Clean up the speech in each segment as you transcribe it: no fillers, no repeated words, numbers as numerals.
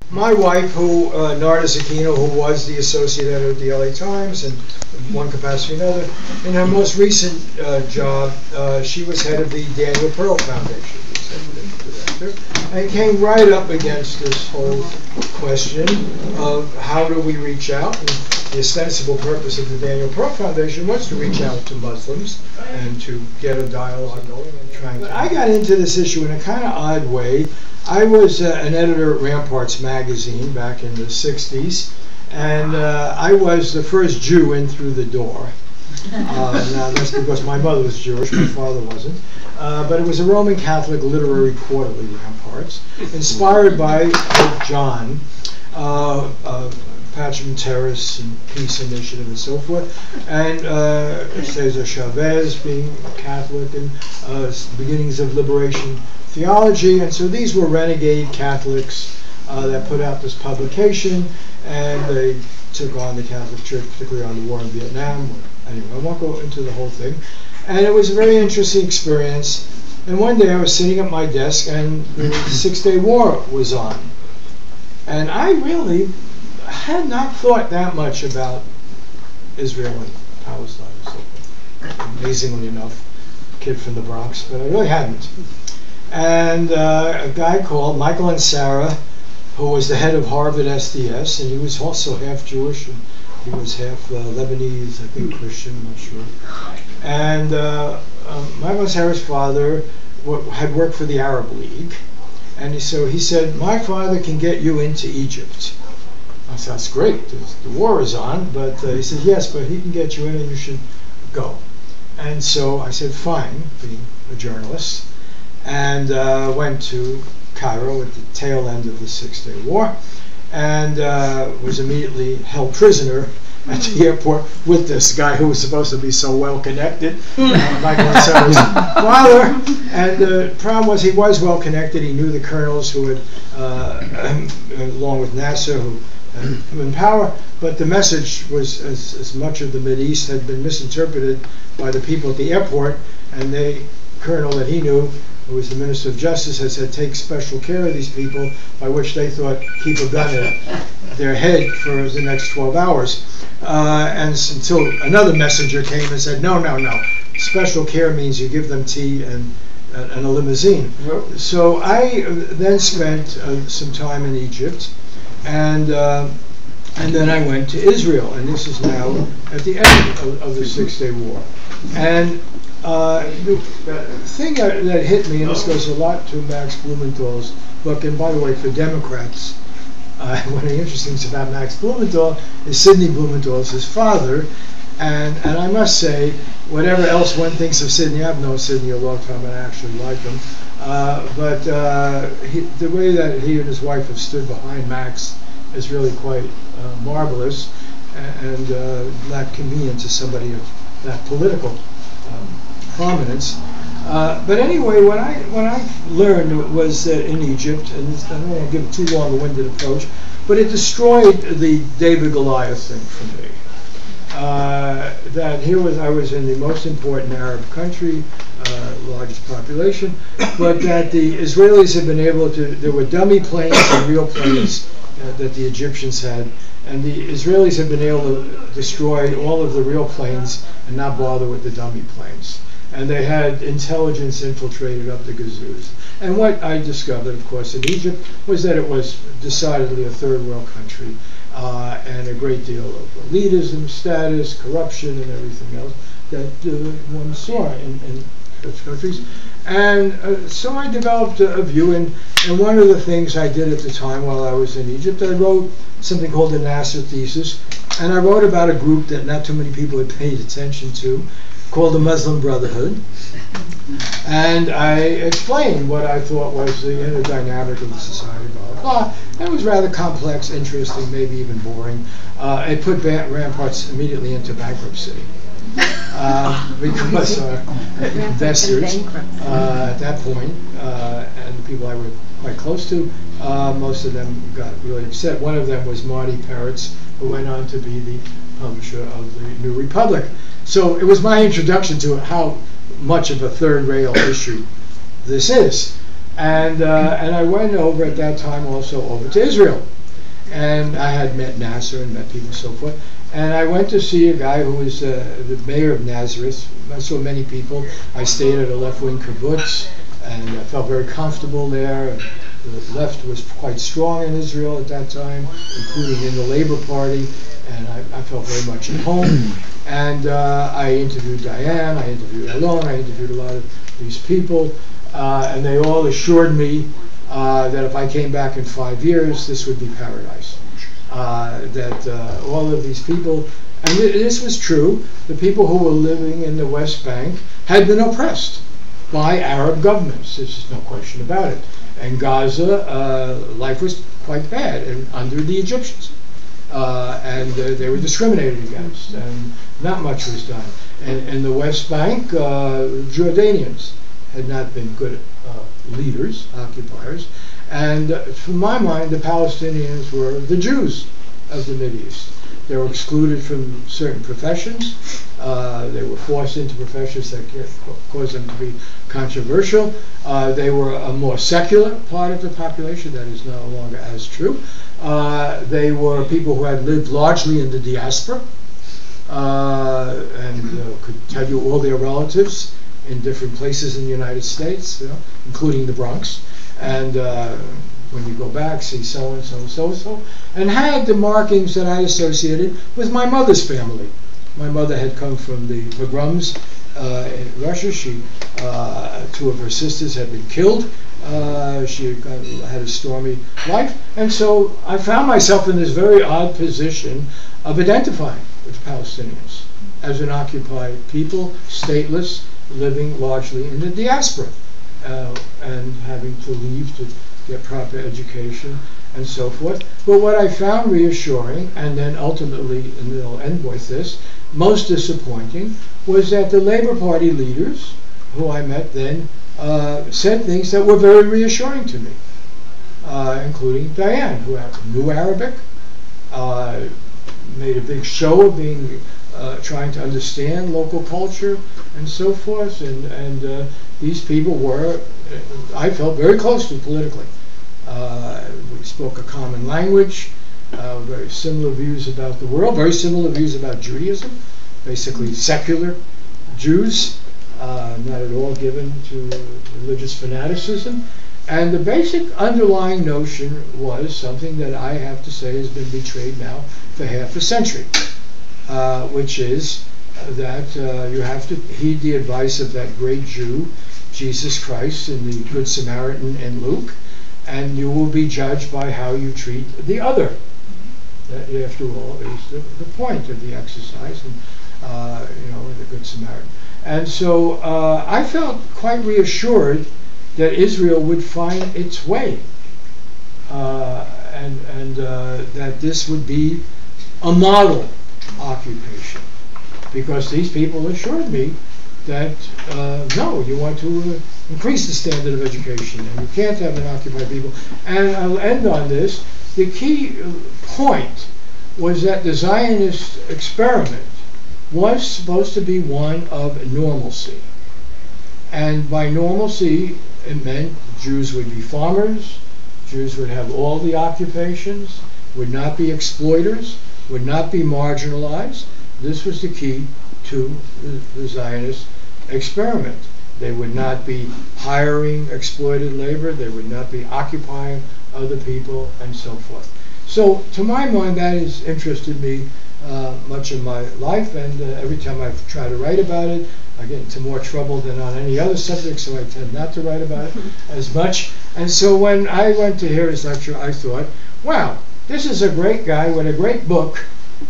My wife, Narda Zakino, who was the associate editor of the LA Times and in one capacity or another, in her most recent job, she was head of the Daniel Pearl Foundation, and came right up against this whole question of how do we reach out. And the ostensible purpose of the Daniel Pearl Foundation was to reach out to Muslims and to get a dialogue going. But I got into this issue in a kind of odd way. I was an editor at Ramparts Magazine back in the 60s, and I was the first Jew in through the door. Now that's because my mother was Jewish, my father wasn't. But it was a Roman Catholic literary quarterly, Ramparts, inspired by Pope John, Pacham Terrace and Peace Initiative and so forth, and Cesar Chavez being Catholic, and beginnings of liberation theology. And so these were renegade Catholics that put out this publication, and they took on the Catholic Church, particularly on the war in Vietnam. Anyway, I won't go into the whole thing. And it was a very interesting experience. And one day I was sitting at my desk, and the Six-Day War was on. And I really had not thought that much about Israel and Palestine and so forth. Amazingly enough, kid from the Bronx, but I really hadn't. And a guy called Michael Ansara, who was the head of Harvard SDS, and he was also half Jewish, and he was half Lebanese, I think Christian, I'm not sure. And Michael Ansara's father had worked for the Arab League, and so he said, my father can get you into Egypt. I said, that's great, the war is on, but he said, yes, but he can get you in and you should go. And so I said, fine, being a journalist, and went to Cairo at the tail end of the Six-Day War, and was immediately held prisoner at the airport with this guy who was supposed to be so well connected, Michael Ansara's father. And the problem was he was well connected. He knew the colonels who had, along with Nasser, who had him in power. But the message was, as much of the Mideast had been misinterpreted by the people at the airport, and the colonel that he knew, who was the Minister of Justice, had said, take special care of these people, by which they thought keep a gun at their head for the next 12 hours. And until another messenger came and said, no, special care means you give them tea and a limousine. So I then spent some time in Egypt, and then I went to Israel, and this is now at the end of the Six-Day War. And the thing that hit me, and this goes a lot to Max Blumenthal's book, and by the way, for Democrats, one of the interesting things about Max Blumenthal is Sidney Blumenthal is his father, and I must say, whatever else one thinks of Sidney, I've known Sidney a long time and I actually like him, but the way that he and his wife have stood behind Max is really quite marvelous, and not convenient to somebody of that political prominence. But anyway, what I learned was that in Egypt, and I don't want to give too long-winded approach, but it destroyed the David-Goliath thing for me. That I was in the most important Arab country, largest population, but that the Israelis had been able to, there were dummy planes and real planes that the Egyptians had, and the Israelis had been able to destroy all of the real planes and not bother with the dummy planes. And they had intelligence infiltrated up the gazoos. And what I discovered, of course, in Egypt was that it was decidedly a third world country, and a great deal of elitism, status, corruption, and everything else that one saw in such countries. And so I developed a view, and one of the things I did at the time while I was in Egypt, I wrote something called the Nasser Thesis, and I wrote about a group that not too many people had paid attention to, called the Muslim Brotherhood, and I explained what I thought was the inner dynamic of the society, blah, blah, blah. It was rather complex, interesting, maybe even boring. It put Ramparts immediately into bankruptcy, because investors at that point, and the people I were quite close to, most of them got really upset. One of them was Marty Peretz, who went on to be the publisher of the New Republic. So it was my introduction to how much of a third rail issue this is. And I went over at that time also over to Israel. And I had met Nasser and met people and so forth. And I went to see a guy who was the mayor of Nazareth. I saw many people. I stayed at a left-wing kibbutz, and I felt very comfortable there. The left was quite strong in Israel at that time, including in the Labor Party, and I felt very much at home. And I interviewed Diane, I interviewed Alon, I interviewed a lot of these people, and they all assured me that if I came back in 5 years, this would be paradise. That all of these people, and this was true, the people who were living in the West Bank had been oppressed by Arab governments. There's no question about it. And Gaza, life was quite bad and under the Egyptians. And they were discriminated against, and not much was done. And in the West Bank, Jordanians had not been good leaders, occupiers. And from my mind, the Palestinians were the Jews of the Mideast. They were excluded from certain professions. They were forced into professions that caused them to be controversial. They were a more secular part of the population. That is no longer as true. They were people who had lived largely in the diaspora and could tell you all their relatives in different places in the United States, including the Bronx. And when you go back, see so-and-so and so-and-so, and had the markings that I associated with my mother's family. My mother had come from the pogroms in Russia. Two of her sisters had been killed. She had a stormy life. And so I found myself in this very odd position of identifying with Palestinians as an occupied people, stateless, living largely in the diaspora, and having to leave to get proper education and so forth. But what I found reassuring, and then ultimately, and I'll end with this, most disappointing, was that the Labor Party leaders, who I met then, said things that were very reassuring to me, including Diane, who knew Arabic, made a big show of being trying to understand local culture and so forth, and these people were, I felt, very close to politically. We spoke a common language, very similar views about the world, very similar views about Judaism, basically secular Jews, not at all given to religious fanaticism. And the basic underlying notion was something that I have to say has been betrayed now for half a century, which is that you have to heed the advice of that great Jew, Jesus Christ, in the Good Samaritan in Luke, and you will be judged by how you treat the other. That, after all, is the point of the exercise, and the Good Samaritan. And so I felt quite reassured that Israel would find its way, and that this would be a model occupation, because these people assured me that no, you want to increase the standard of education, and you can't have an occupied people. And I'll end on this. The key point was that the Zionist experiment was supposed to be one of normalcy. And by normalcy, it meant Jews would be farmers, Jews would have all the occupations, would not be exploiters, would not be marginalized. This was the key to the Zionist experiment. They would not be hiring exploited labor, they would not be occupying other people, and so forth. So, to my mind, that has interested me much of my life, and every time I try to write about it, I get into more trouble than on any other subject, so I tend not to write about it as much. And so when I went to hear his lecture, I thought, wow, this is a great guy with a great book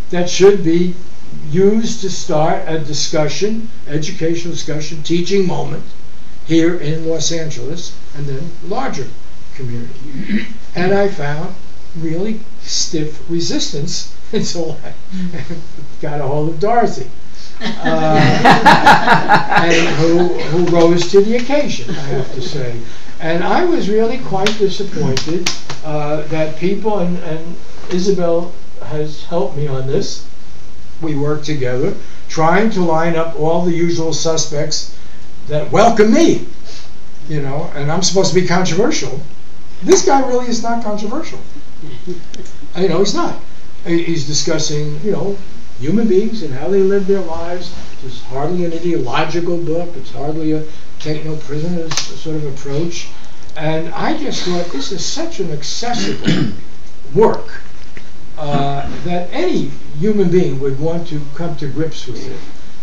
that should be used to start a discussion, educational discussion, teaching moment here in Los Angeles and then larger community. And I found really stiff resistance until I got a hold of Dorothy, and who rose to the occasion, I have to say. And I was really quite disappointed that people, and Isabel has helped me on this, we worked together, trying to line up all the usual suspects that welcome me you know, and I'm supposed to be controversial. This guy really is not controversial. You know, he's not. He's discussing, you know, human beings and how they live their lives. It's hardly an ideological book. It's hardly a take no prisoners sort of approach. And I just thought this is such an accessible work that any human being would want to come to grips with it.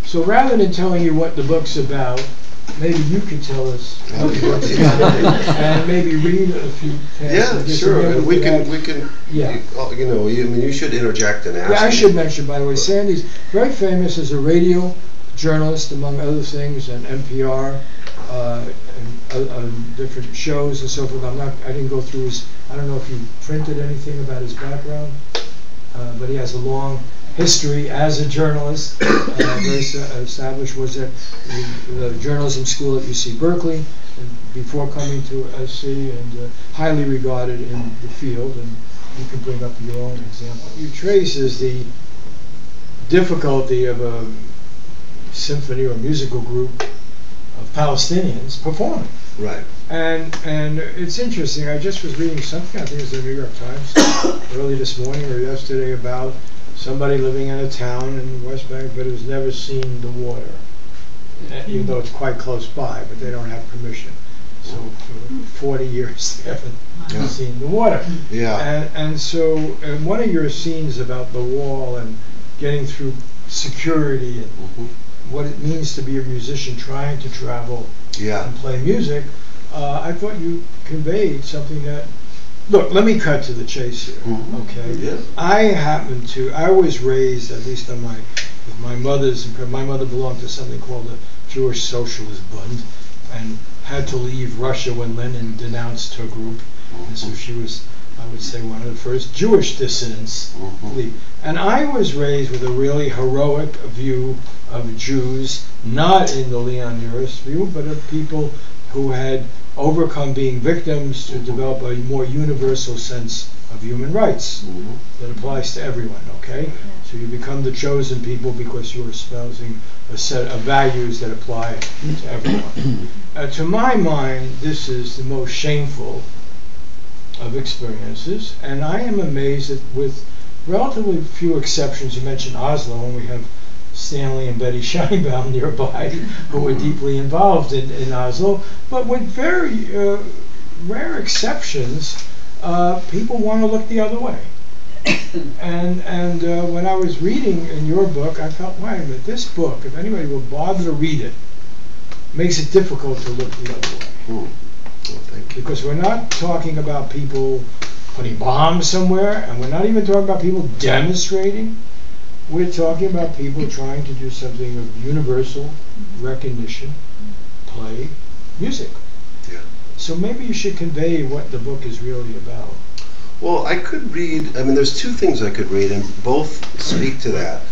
So rather than telling you what the book's about, maybe you could tell us what the book's about, and maybe read a few passages. Yeah, sure. And we can. Yeah. You know, you should interject and ask. Yeah, I should mention, by the way, Sandy's very famous as a radio journalist, among other things, and NPR, and different shows and so forth. I didn't go through his. I don't know if you printed anything about his background, but he has a long history as a journalist. Very established. Was at the journalism school at UC Berkeley, and before coming to SC, and highly regarded in the field. And you can bring up your own example. You trace is the difficulty of a symphony or musical group of Palestinians performing. Right. And it's interesting. I just was reading something, I think it was the New York Times, early this morning or yesterday, about somebody living in a town in the West Bank but has never seen the water, even though it's quite close by, but they don't have permission. So for 40 years they haven't seen the water. Yeah. And so one of your scenes about the wall and getting through security and what it means to be a musician trying to travel and play music, I thought you conveyed something that, look, let me cut to the chase here, okay? Yeah. I was raised, at least on my mother belonged to something called the Jewish Socialist Bund, and had to leave Russia when Lenin denounced her group, and so she was, I would say, one of the first Jewish dissidents to leave. And I was raised with a really heroic view of Jews, not in the Leon Uris view, but of people who had overcome being victims to develop a more universal sense of human rights that applies to everyone, okay? So you become the chosen people because you're espousing a set of values that apply to everyone. To my mind, this is the most shameful of experiences, and I am amazed that with relatively few exceptions, you mentioned Oslo, and we have Stanley and Betty Scheinbaum nearby who were deeply involved in Oslo, but with very rare exceptions, people want to look the other way. And when I was reading in your book, I felt, wait a minute, this book, if anybody will bother to read it, makes it difficult to look the other way. Well, thank you. Because we're not talking about people putting bombs somewhere, and we're not even talking about people demonstrating. We're talking about people trying to do something of universal recognition, play music. Yeah. So maybe you should convey what the book is really about. Well, I could read, I mean, there's two things I could read, and both speak to that.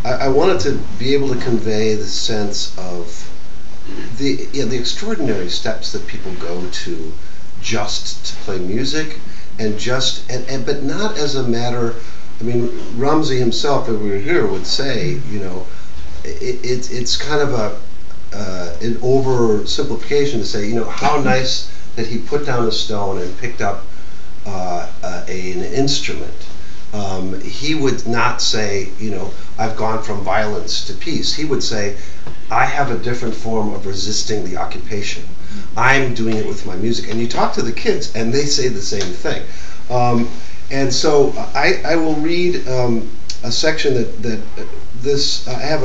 I wanted to be able to convey the sense of the extraordinary steps that people go to just to play music, and but not as a matter. I mean, Ramzi himself, if we were here, would say, you know, it's kind of an oversimplification to say, you know, how nice that he put down a stone and picked up an instrument. He would not say, you know, I've gone from violence to peace. He would say, I have a different form of resisting the occupation. I'm doing it with my music. And you talk to the kids, and they say the same thing. And so I will read a section that I have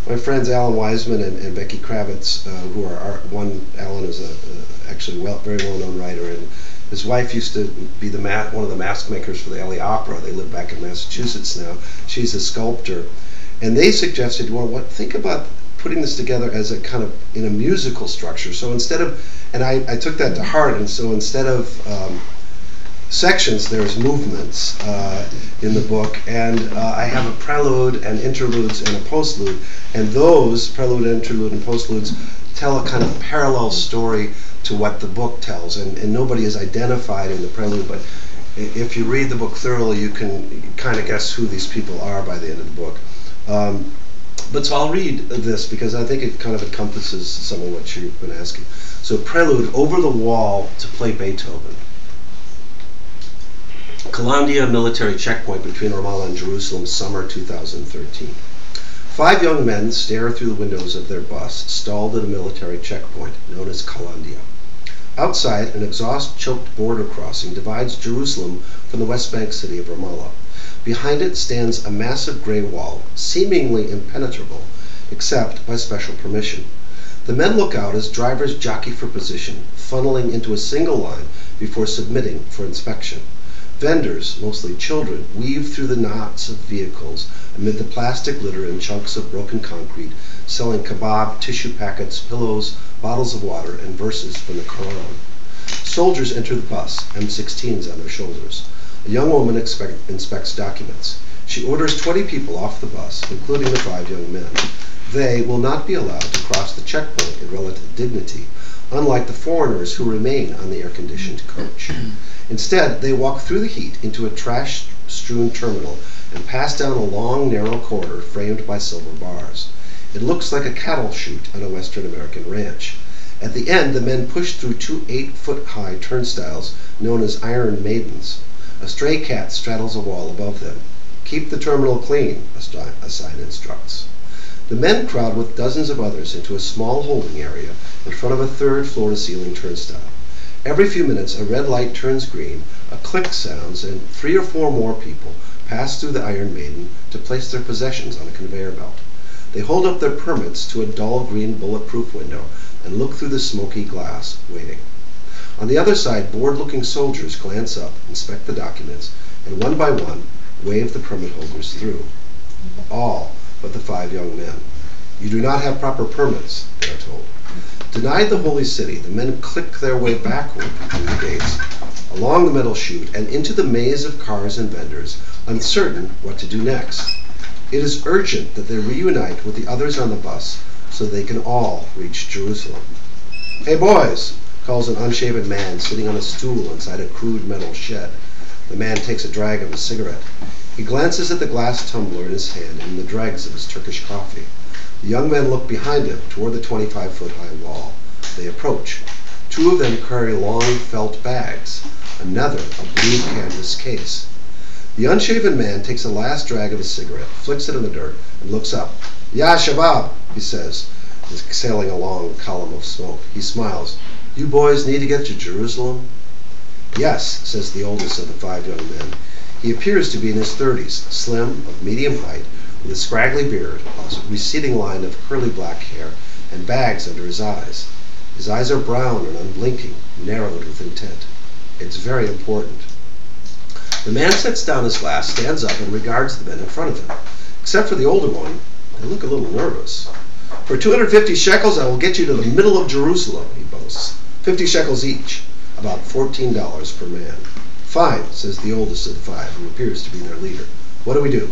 my friends Alan Wiseman and Becky Kravitz, who are one. Alan is actually very well-known writer, and his wife used to be one of the mask makers for the LA Opera. They live back in Massachusetts now. She's a sculptor, and they suggested, well, think about putting this together as a kind of in a musical structure. So instead of, and I took that to heart, and so instead of sections, there's movements in the book, and I have a prelude and interludes and a postlude, and those prelude, interlude, and postludes tell a kind of parallel story to what the book tells, and nobody is identified in the prelude, but if you read the book thoroughly, you can kind of guess who these people are by the end of the book. But so I'll read this because I think it kind of encompasses some of what you've been asking. So prelude, Over the Wall to Play Beethoven. Kalandia military checkpoint between Ramallah and Jerusalem, summer 2013. 5 young men stare through the windows of their bus, stalled at a military checkpoint known as Kalandia. Outside, an exhaust-choked border crossing divides Jerusalem from the West Bank city of Ramallah. Behind it stands a massive gray wall, seemingly impenetrable, except by special permission. The men look out as drivers jockey for position, funneling into a single line before submitting for inspection. Vendors, mostly children, weave through the knots of vehicles amid the plastic litter and chunks of broken concrete, selling kebab, tissue packets, pillows, bottles of water, and verses from the Quran. Soldiers enter the bus, M16s on their shoulders. A young woman inspects documents. She orders 20 people off the bus, including the 5 young men. They will not be allowed to cross the checkpoint in relative dignity, unlike the foreigners who remain on the air-conditioned coach. Instead, they walk through the heat into a trash-strewn terminal and pass down a long, narrow corridor framed by silver bars. It looks like a cattle chute on a Western American ranch. At the end, the men push through 2 8-foot-high turnstiles known as Iron Maidens. A stray cat straddles a wall above them. Keep the terminal clean, a sign instructs. The men crowd with dozens of others into a small holding area in front of a 3rd floor-to-ceiling turnstile. Every few minutes, a red light turns green, a click sounds, and 3 or 4 more people pass through the Iron Maiden to place their possessions on a conveyor belt. They hold up their permits to a dull green bulletproof window and look through the smoky glass, waiting. On the other side, bored-looking soldiers glance up, inspect the documents, and one by one, wave the permit holders through. All but the 5 young men. You do not have proper permits, they are told. Denied the holy city, the men click their way backward through the gates, along the metal chute, and into the maze of cars and vendors, uncertain what to do next. It is urgent that they reunite with the others on the bus so they can all reach Jerusalem. "Hey boys," calls an unshaven man sitting on a stool inside a crude metal shed. The man takes a drag of a cigarette. He glances at the glass tumbler in his hand and the dregs of his Turkish coffee. The young men look behind him toward the 25-foot-high wall. They approach. 2 of them carry long felt bags, another a blue canvas case. The unshaven man takes a last drag of his cigarette, flicks it in the dirt, and looks up. "Ya Shabab," he says, exhaling a long column of smoke. He smiles. "You boys need to get to Jerusalem?" "Yes," says the oldest of the 5 young men. He appears to be in his 30s, slim, of medium height, with a scraggly beard, a receding line of curly black hair, and bags under his eyes. His eyes are brown and unblinking, narrowed with intent. It's very important. The man sets down his glass, stands up, and regards the men in front of him. Except for the older one, they look a little nervous. "For 250 shekels, I will get you to the middle of Jerusalem," he boasts. 50 shekels each, about $14 per man. "Fine," says the oldest of the 5, who appears to be their leader. "What do we do?"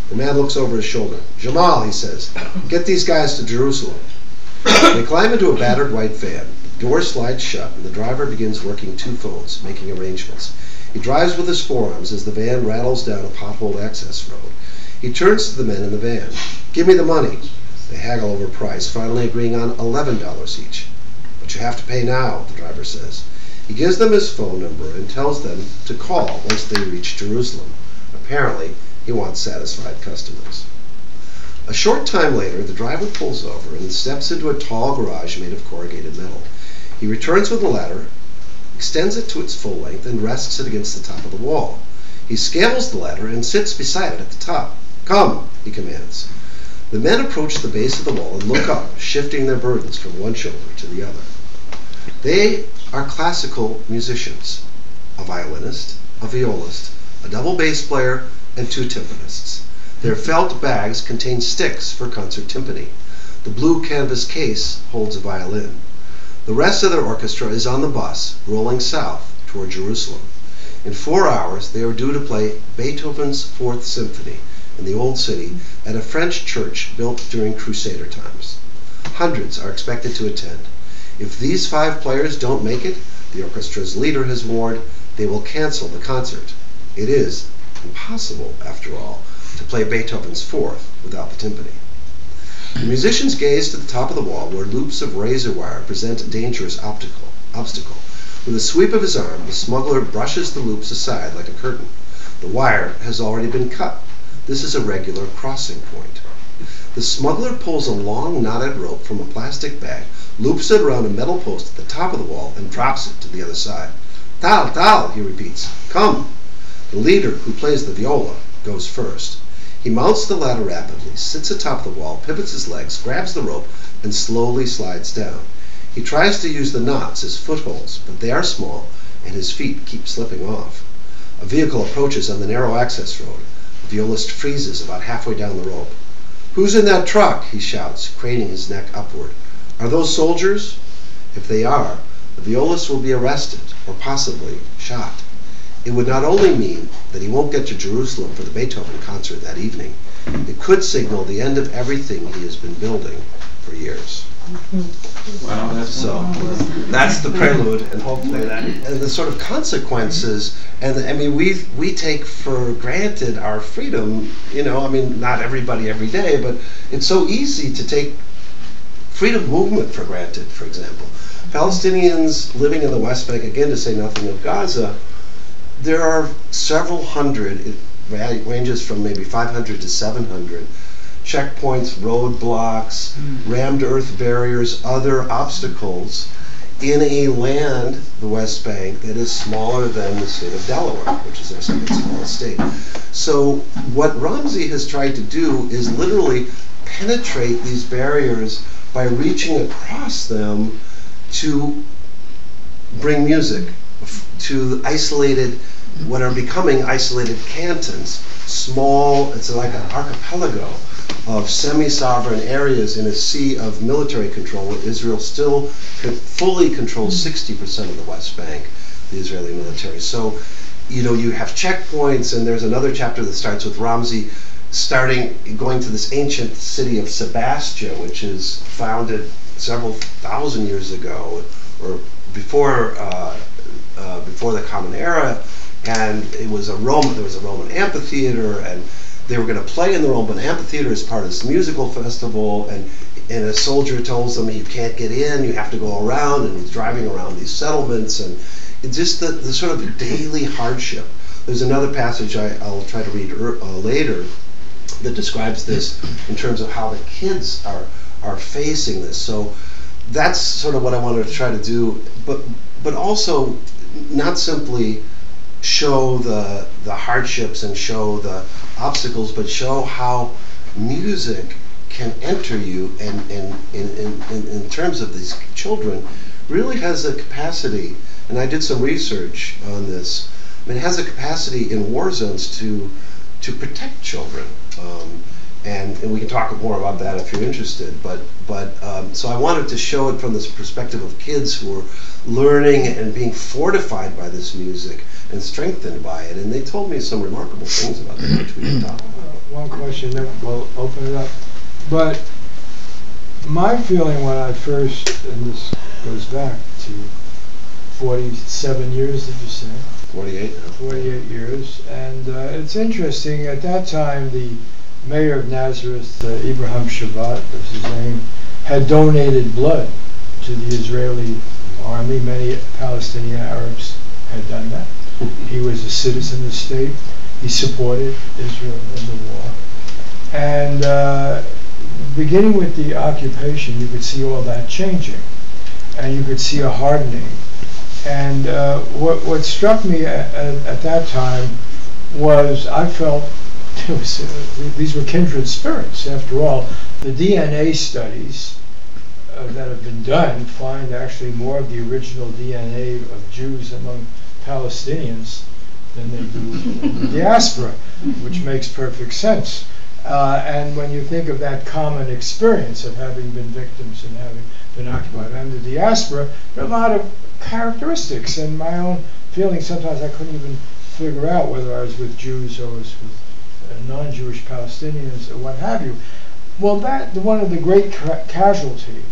The man looks over his shoulder. "Jamal," he says, "get these guys to Jerusalem." They climb into a battered white van. The door slides shut, and the driver begins working 2 phones, making arrangements. He drives with his forearms as the van rattles down a potholed access road. He turns to the men in the van. "Give me the money." They haggle over price, finally agreeing on $11 each. "But you have to pay now," the driver says. He gives them his phone number and tells them to call once they reach Jerusalem. Apparently, he wants satisfied customers. A short time later, the driver pulls over and steps into a tall garage made of corrugated metal. He returns with a ladder, extends it to its full length, and rests it against the top of the wall. He scales the ladder and sits beside it at the top. "Come," he commands. The men approach the base of the wall and look up, shifting their burdens from one shoulder to the other. They are classical musicians, a violinist, a violist, a double bass player, and 2 timpanists. Their felt bags contain sticks for concert timpani. The blue canvas case holds a violin. The rest of their orchestra is on the bus, rolling south toward Jerusalem. In 4 hours, they are due to play Beethoven's 4th Symphony in the Old City at a French church built during Crusader times. Hundreds are expected to attend. If these 5 players don't make it, the orchestra's leader has warned they will cancel the concert. It is impossible, after all, to play Beethoven's 4th without the timpani. The musicians gaze to the top of the wall where loops of razor wire present a dangerous obstacle. With a sweep of his arm, the smuggler brushes the loops aside like a curtain. The wire has already been cut. This is a regular crossing point. The smuggler pulls a long knotted rope from a plastic bag, loops it around a metal post at the top of the wall, and drops it to the other side. Tal, tal, he repeats. Come. The leader, who plays the viola, goes first. He mounts the ladder rapidly, sits atop the wall, pivots his legs, grabs the rope, and slowly slides down. He tries to use the knots as footholds, but they are small, and his feet keep slipping off. A vehicle approaches on the narrow access road. The violist freezes about halfway down the rope. "Who's in that truck?" he shouts, craning his neck upward. "Are those soldiers?" If they are, the violist will be arrested, or possibly shot. It would not only mean that he won't get to Jerusalem for the Beethoven concert that evening, it could signal the end of everything he has been building for years. Wow, That's the prelude, and hopefully and the sort of consequences. And I mean, we take for granted our freedom. Not everybody every day, but it's so easy to take freedom movement for granted. For example, Palestinians living in the West Bank, again to say nothing of Gaza, there are several hundred. It ranges from maybe 500 to 700. Checkpoints, roadblocks, rammed earth barriers, other obstacles in a land, the West Bank, that is smaller than the state of Delaware, which is our second smallest state. So what Ramzi has tried to do is literally penetrate these barriers by reaching across them to bring music to isolated, what are becoming isolated cantons, small, it's like an archipelago of semi-sovereign areas in a sea of military control, where Israel still fully controls 60% of the West Bank, the Israeli military. So, you have checkpoints, and there's another chapter that starts with Ramzi going to this ancient city of Sebastia, which is founded several thousand years ago, or before the Common Era, and there was a Roman amphitheater, and they were going to play in the Roman amphitheater as part of this musical festival, and a soldier tells them, you can't get in, you have to go around, and he's driving around these settlements, and it's just the sort of daily hardship. There's another passage I'll try to read later that describes this in terms of how the kids are facing this. So that's sort of what I wanted to try to do, but also not simply show the hardships and show the obstacles, but show how music can enter you, and in terms of these children, really has a capacity, and I did some research on this, it has a capacity in war zones to protect children. And we can talk more about that if you're interested. But so I wanted to show it from this perspective of kids who are learning and being fortified by this music and strengthened by it. And they told me some remarkable things about that, which we can talk about. One question, then we'll open it up. But my feeling when I first, and this goes back to 47 years, did you say? 48. 48 years. And it's interesting, at that time, the mayor of Nazareth, Ibrahim Shabbat, was his name, had donated blood to the Israeli army. Many Palestinian Arabs had done that. He was a citizen of the state. He supported Israel in the war. And beginning with the occupation, you could see all that changing. And you could see a hardening. And what struck me at that time was I felt these were kindred spirits. After all, the DNA studies that have been done find actually more of the original DNA of Jews among Palestinians than they do in the diaspora, which makes perfect sense. And when you think of that common experience of having been victims and having been occupied, and the diaspora, there are a lot of characteristics, and my own feeling sometimes I couldn't even figure out whether I was with Jews or was with non-Jewish Palestinians or what have you. Well, one of the great casualties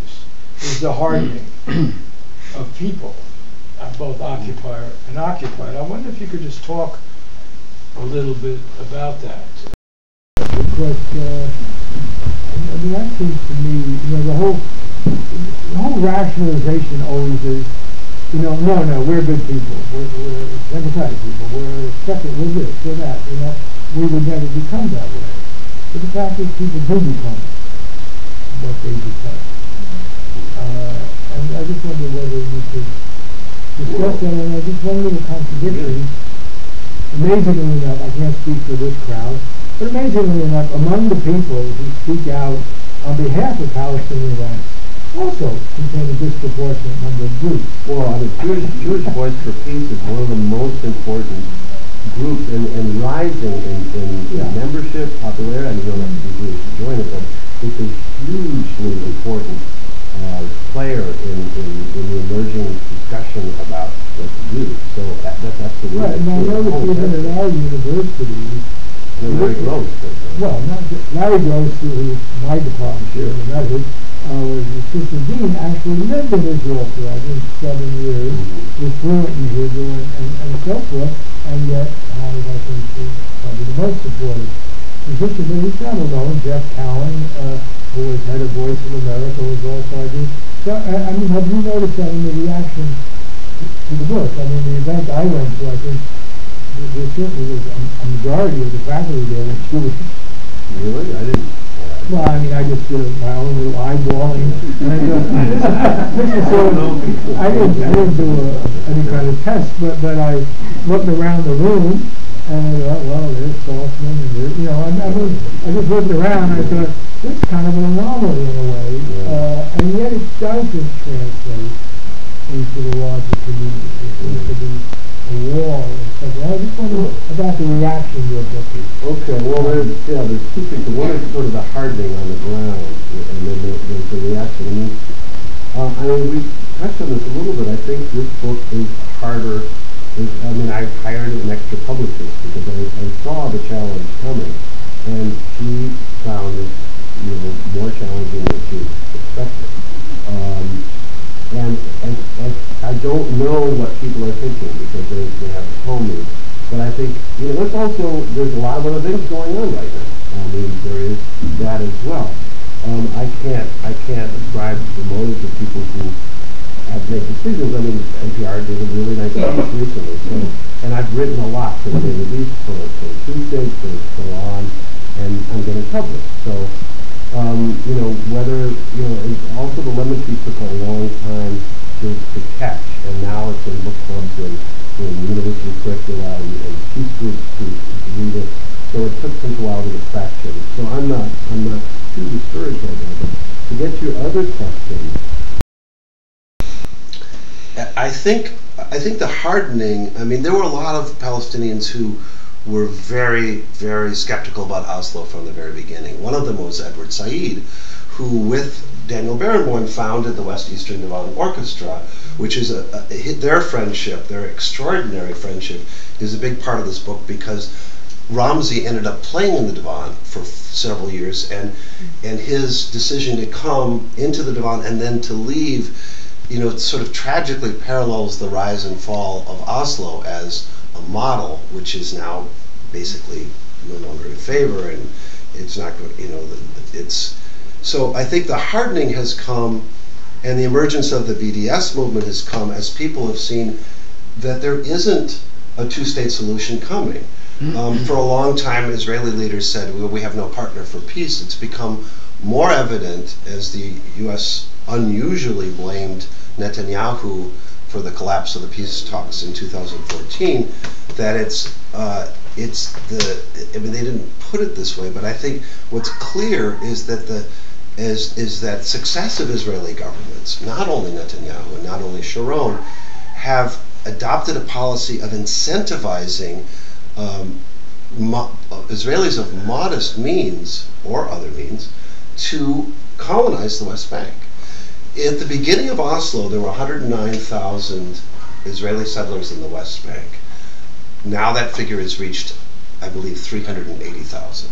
is the hardening of people, both occupier and occupied. I wonder if you could just talk a little bit about that. But that seems to me, the whole rationalization always is, no, we're good people. We're democratic people. We're second. We're this. We're that. We would never become that way. But the fact is, people do become what they become. And I just wonder whether you could discuss that. And I just wonder the contradiction. Amazingly enough, I can't speak for this crowd, but amazingly enough, among the people who speak out on behalf of Palestinian rights, also contain a disproportionate number of groups. Well, Jewish Voice for Peace is one of the most important groups and rising in membership, popularity. I mean, you don't have to be Jewish to join it, but it's a hugely important player in the emerging discussion about what to do. So that's absolutely right. And I know that even at our university, Larry Gross. Well, not just Larry Gross, who was my department here in the Netherlands, was the assistant dean, actually lived in Israel for, I think, 7 years, was fluent in Hebrew and so forth, and yet has, I think, probably the most supportive position. But he's not alone. Jeff Cowan, who was head of Voice of America, was also, I think. So, I mean, have you noticed that in the reaction to the book? I mean, the event I went to, I think, there certainly was a majority of the faculty there was Jewish. Really? I didn't. Well, I mean, I just did my own little eyeballing, and I thought, this is sort of, I didn't do any kind of test, but I looked around the room, and I thought, well, there's Saltzman, and there's, I just looked around, and I thought, this is kind of an anomaly in a way, and yet it doesn't translate into the larger community. It seems to be a wall or something. I just wonder about the reaction to your book. Okay, well, there's two things. One is sort of the hardening on the ground, and then there's the reaction. I mean, we touched on this a little bit. I think this book is harder. I hired an extra publicist because I saw the challenge coming, and she found it, more challenging than she expected. And I don't know what people are thinking because they haven't told me. But I think, there's a lot of other things going on right now. I mean, there is that as well. I can't ascribe the motives of people who have made decisions. I mean, NPR did a really nice piece recently. So, and I've written a lot for the Daily Beast, for Tuesday, for Tolan, and I'm getting published. So, whether, and also the lemon tree took a long time to catch, and now it's in book clubs and in university curricula and peace groups to read it. So it took some while to get traction. So I'm not too discouraged right now. But to get to your other question, I think the hardening. I mean, there were a lot of Palestinians who were very, very skeptical about Oslo from the very beginning. One of them was Edward Said, who, with Daniel Barenboim, founded the West Eastern Divan Orchestra, which is their friendship, their extraordinary friendship, is a big part of this book because Ramzi ended up playing in the Divan for several years, and his decision to come into the Divan and then to leave, it sort of tragically parallels the rise and fall of Oslo as a model, which is now basically no longer in favor, and it's not good. It's so. I think the hardening has come, and the emergence of the BDS movement has come as people have seen that there isn't a two-state solution coming. For a long time, Israeli leaders said, "Well, we have no partner for peace." It's become more evident as the U.S. unusually blamed Netanyahu for the collapse of the peace talks in 2014, that they didn't put it this way, but I think what's clear is that that successive Israeli governments, not only Netanyahu and not only Sharon, have adopted a policy of incentivizing Israelis of modest means or other means to colonize the West Bank. At the beginning of Oslo, there were 109,000 Israeli settlers in the West Bank. Now that figure has reached, I believe, 380,000,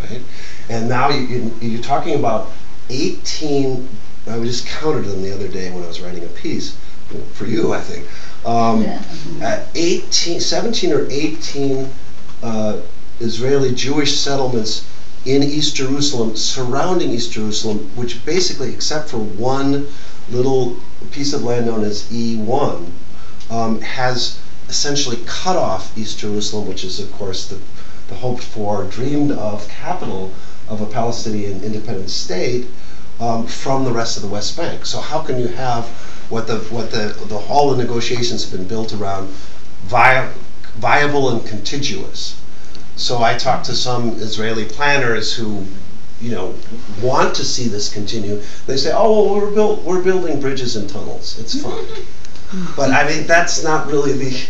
right? And now you're talking about 18, I just counted them the other day when I was writing a piece, for you, I think. 17 or 18 Israeli Jewish settlements in East Jerusalem, surrounding East Jerusalem, which basically, except for one little piece of land known as E1, has essentially cut off East Jerusalem, which is, of course, the hoped-for, dreamed-of capital of a Palestinian independent state, from the rest of the West Bank. So how can you have what all the negotiations have been built around, viable and contiguous? So I talked to some Israeli planners who, want to see this continue. They say, "Oh, well, we're building bridges and tunnels. It's fine." But I mean, that's not really the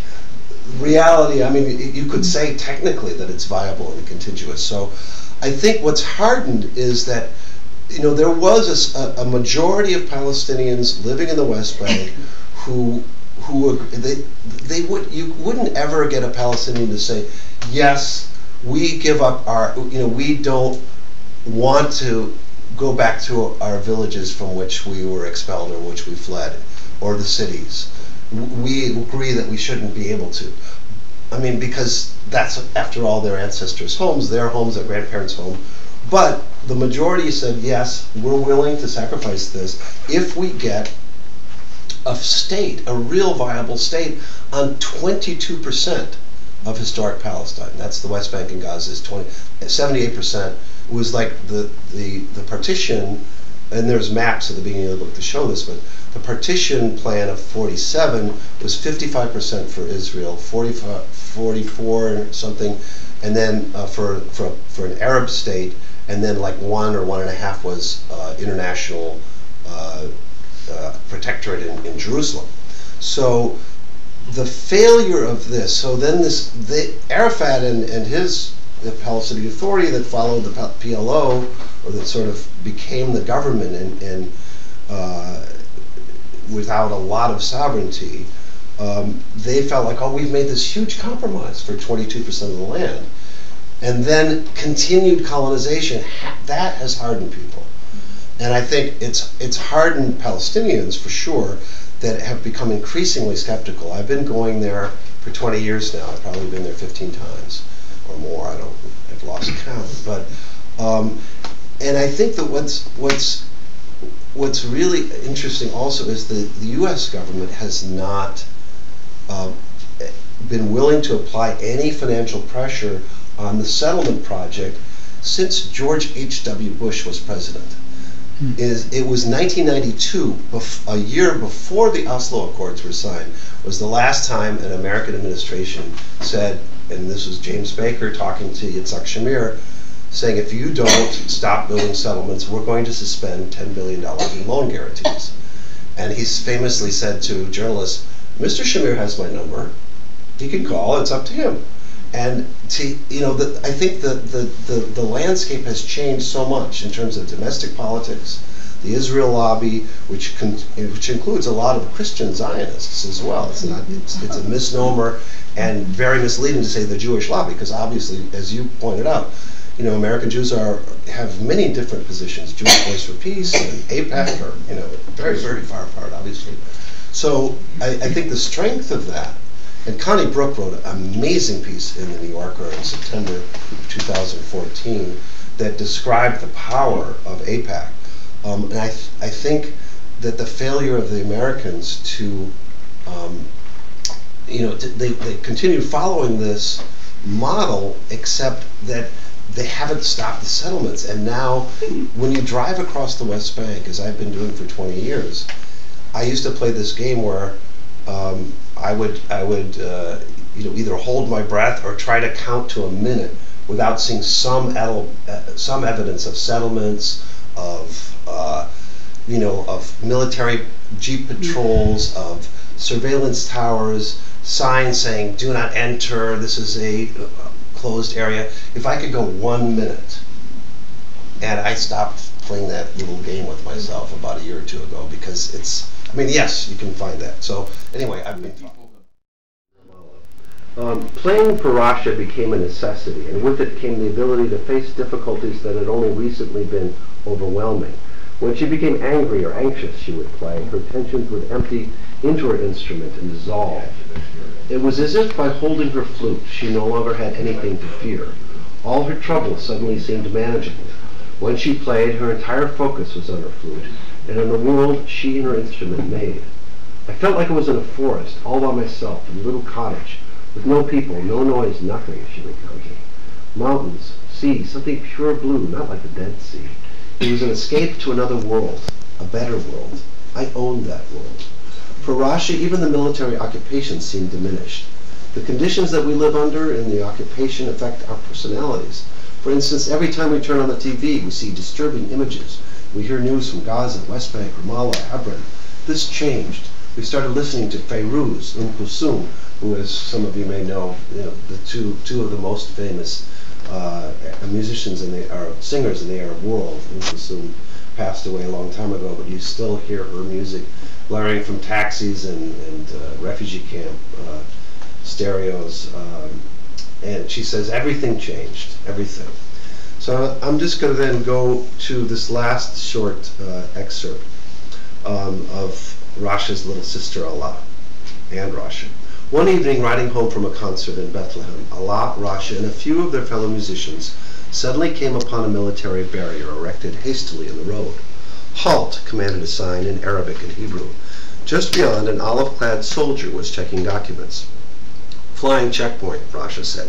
reality. I mean, you could say technically that it's viable and contiguous. So I think what's hardened is that, there was a majority of Palestinians living in the West Bank who you wouldn't ever get a Palestinian to say, yes, we give up we don't want to go back to our villages from which we were expelled or which we fled, or the cities. We agree that we shouldn't be able to. I mean, because that's, after all, their ancestors' homes, their grandparents' home. But the majority said, yes, we're willing to sacrifice this if we get a state, a real viable state, on 22% of historic Palestine. That's the West Bank and Gaza is 78%. It was like the partition, and there's maps at the beginning of the book to show this, but the partition plan of 47 was 55% for Israel, 44 or something, and then for an Arab state, and then like 1 or 1.5 was international protectorate in Jerusalem. So the failure of this, so then Arafat and the Palestinian Authority that followed the PLO, or that sort of became the government and without a lot of sovereignty, they felt like, oh, we've made this huge compromise for 22% of the land. And then continued colonization, that has hardened people. And I think it's hardened Palestinians, for sure, that have become increasingly skeptical. I've been going there for 20 years now. I've probably been there 15 times or more. I've lost count. But and I think that what's really interesting also is the U.S. government has not been willing to apply any financial pressure on the settlement project since George H.W. Bush was president. It was 1992, a year before the Oslo Accords were signed, was the last time an American administration said, and this was James Baker talking to Yitzhak Shamir, saying, if you don't stop building settlements, we're going to suspend $10 billion in loan guarantees. And he's famously said to journalists, Mr. Shamir has my number. He can call, it's up to him. And I think the landscape has changed so much in terms of domestic politics. The Israel lobby, which includes a lot of Christian Zionists as well. It's a misnomer and very misleading to say the Jewish lobby, because obviously, as you pointed out, American Jews have many different positions. Jewish Voice for Peace and AIPAC are very, very far apart, obviously. So I think the strength of that. And Connie Brooke wrote an amazing piece in the New Yorker in September 2014 that described the power of AIPAC. And I think that the failure of the Americans to, they continue following this model, except that they haven't stopped the settlements. And now, when you drive across the West Bank, as I've been doing for 20 years, I used to play this game where I would either hold my breath or try to count to a minute without seeing some evidence of settlements, of military jeep patrols, of surveillance towers, signs saying "Do not enter. This is a closed area." If I could go 1 minute, and I stopped playing that little game with myself about a year or two ago because it's. I mean, yes, you can find that. So anyway, I've been. Playing for Rasha became a necessity, and with it came the ability to face difficulties that had only recently been overwhelming. When she became angry or anxious, she would play. Her tensions would empty into her instrument and dissolve. It was as if by holding her flute, she no longer had anything to fear. All her troubles suddenly seemed manageable. When she played, her entire focus was on her flute, and on the world she and her instrument made. I felt like I was in a forest, all by myself, in a little cottage, with no people, no noise, nothing, she recounted. Mountains, sea, something pure blue, not like the Dead Sea. It was an escape to another world, a better world. I owned that world. For Rasha, even the military occupation seemed diminished. The conditions that we live under in the occupation affect our personalities. For instance, every time we turn on the TV, we see disturbing images. We hear news from Gaza, West Bank, Ramallah, Hebron. This changed. We started listening to Fairuz, Kulthum, who, as some of you may know, the two of the most famous musicians or singers in the Arab world. Kulthum passed away a long time ago, but you still hear her music blaring from taxis and refugee camp stereos. And she says everything changed, everything. So I'm just going to then go to this last short excerpt of Rasha's little sister Allah and Rasha. One evening, riding home from a concert in Bethlehem, Allah, Rasha, and a few of their fellow musicians suddenly came upon a military barrier erected hastily in the road. Halt, commanded a sign in Arabic and Hebrew. Just beyond, an olive-clad soldier was checking documents. Flying checkpoint, Rasha said.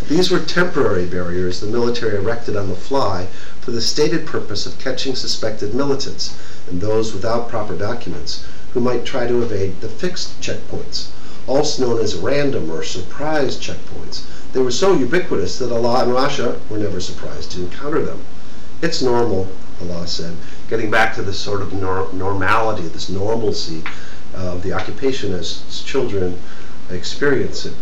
These were temporary barriers the military erected on the fly for the stated purpose of catching suspected militants and those without proper documents who might try to evade the fixed checkpoints, also known as random or surprise checkpoints. They were so ubiquitous that Allah and Rasha were never surprised to encounter them. It's normal, Allah said, getting back to this sort of normality, this normalcy of the occupation as children experience it.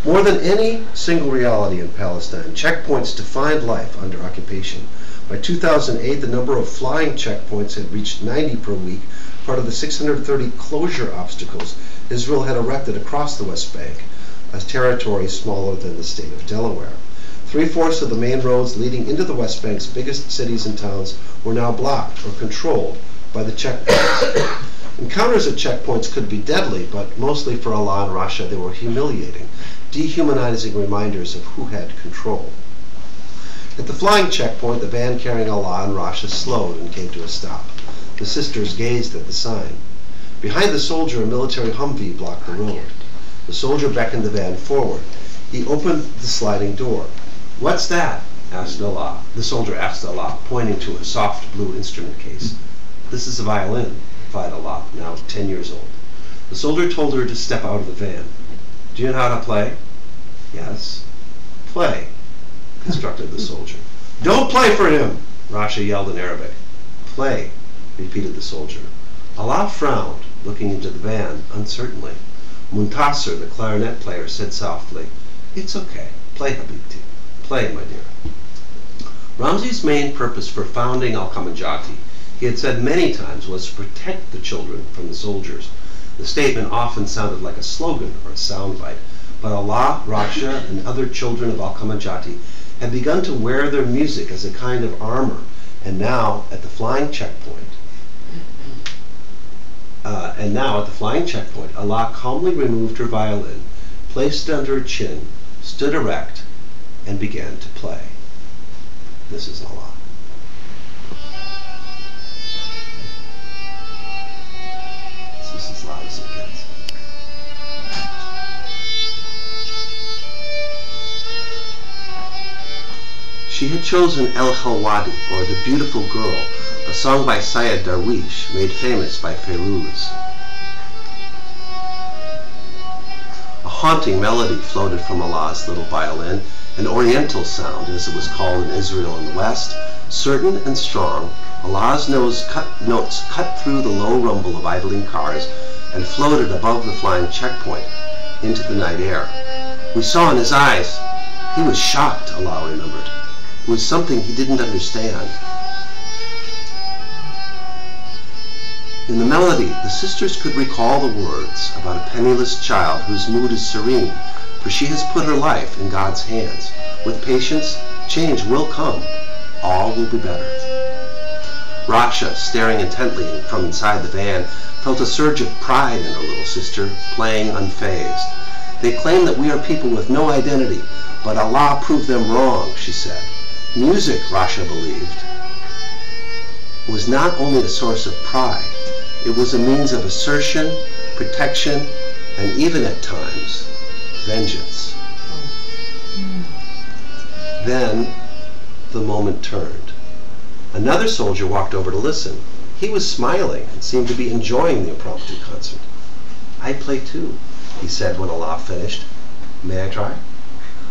More than any single reality in Palestine, checkpoints defined life under occupation. By 2008, the number of flying checkpoints had reached 90 per week, part of the 630 closure obstacles Israel had erected across the West Bank, a territory smaller than the state of Delaware. 3/4 of the main roads leading into the West Bank's biggest cities and towns were now blocked or controlled by the checkpoints. Encounters at checkpoints could be deadly, but mostly for Allah and Rasha they were humiliating, dehumanizing reminders of who had control. At the flying checkpoint, the van carrying Allah and Rasha slowed and came to a stop. The sisters gazed at the sign. Behind the soldier, a military Humvee blocked the road. The soldier beckoned the van forward. He opened the sliding door. "What's that?" asked Allah. The soldier asked Allah, pointing to a soft blue instrument case. "This is a violin," replied Allah, now 10 years old. The soldier told her to step out of the van. "Do you know how to play?" "Yes." "Play," instructed the soldier. "Don't play for him!" Rasha yelled in Arabic. "Play," repeated the soldier. Allah frowned, looking into the van uncertainly. Muntasir, the clarinet player, said softly, "It's okay. Play, Habibti. Play, my dear." Ramzi's main purpose for founding Al-Kamanjati, he had said many times, was to protect the children from the soldiers. The statement often sounded like a slogan or a soundbite, but Allah, Rasha, and other children of Al-Kamanjati had begun to wear their music as a kind of armor, and now at the flying checkpoint, Allah calmly removed her violin, placed it under her chin, stood erect, and began to play. This is Allah. This is as loud as it gets. She had chosen El Halwadi, or The Beautiful Girl, a song by Syed Darwish, made famous by Fairuz. A haunting melody floated from Allah's little violin, an oriental sound, as it was called in Israel and the West, certain and strong. Allah's notes cut through the low rumble of idling cars and floated above the flying checkpoint into the night air. We saw in his eyes. He was shocked, Allah remembered. It was something he didn't understand. In the melody, the sisters could recall the words about a penniless child whose mood is serene, for she has put her life in God's hands. With patience, change will come. All will be better. Rasha, staring intently from inside the van, felt a surge of pride in her little sister, playing unfazed. They claim that we are people with no identity, But Allah proved them wrong, she said. Music, Rasha believed, was not only a source of pride, it was a means of assertion, protection, and even at times, vengeance. Then the moment turned. Another soldier walked over to listen. He was smiling and seemed to be enjoying the impromptu concert. "I'd play too," he said when Allah finished. "May I try?"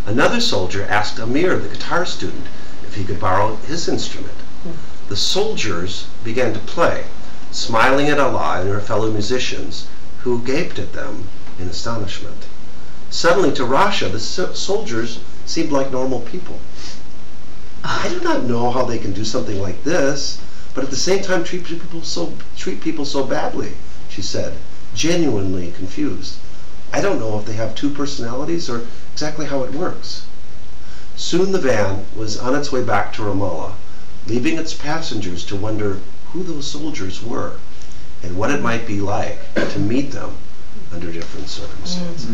Another soldier asked Amir, the guitar student, if he could borrow his instrument. The soldiers began to play, smiling at Allah and her fellow musicians, who gaped at them in astonishment. Suddenly, to Rasha, the soldiers seemed like normal people. "I do not know how they can do something like this, but at the same time treat people so badly," she said, genuinely confused. "I don't know if they have two personalities or exactly how it works." Soon the van was on its way back to Ramallah, leaving its passengers to wonder who those soldiers were and what it might be like to meet them under different circumstances.